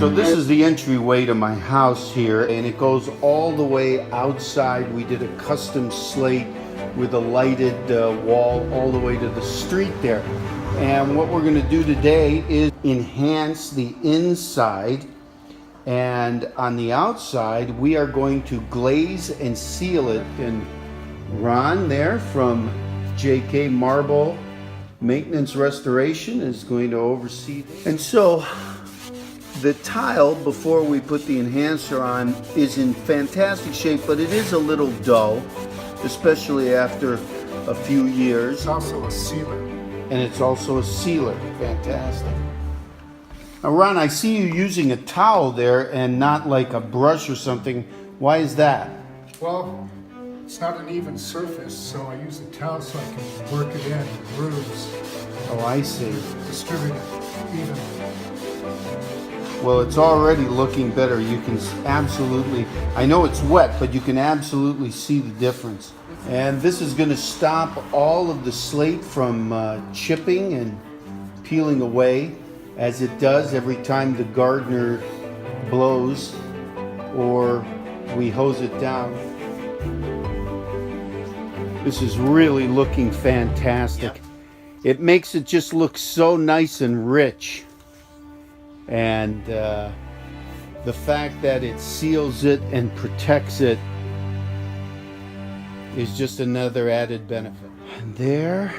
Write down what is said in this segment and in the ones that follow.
So this is the entryway to my house here, and it goes all the way outside. We did a custom slate with a lighted wall all the way to the street there. And what we're going to do today is enhance the inside, and on the outside we are going to glaze and seal it. And Ron there from JK Marble Maintenance Restoration is going to oversee. And so the tile, before we put the enhancer on, is in fantastic shape, but it is a little dull, especially after a few years. It's also a sealer. And it's also a sealer. Fantastic. Now, Ron, I see you using a towel there and not like a brush or something. Why is that? Well, it's not an even surface, so I use a towel so I can work it in with grooves. Oh, I see. Distribute it evenly. Well, it's already looking better. You can absolutely, I know it's wet, but you can absolutely see the difference. And this is going to stop all of the slate from chipping and peeling away, as it does every time the gardener blows or we hose it down. This is really looking fantastic. Yep. It makes it just look so nice and rich. And the fact that it seals it and protects it is just another added benefit. And there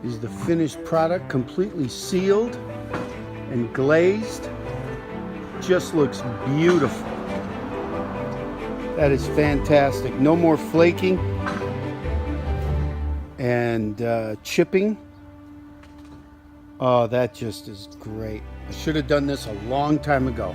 is the finished product, completely sealed and glazed. Just looks beautiful. That is fantastic. No more flaking and chipping. Oh, that just is great. I should have done this a long time ago.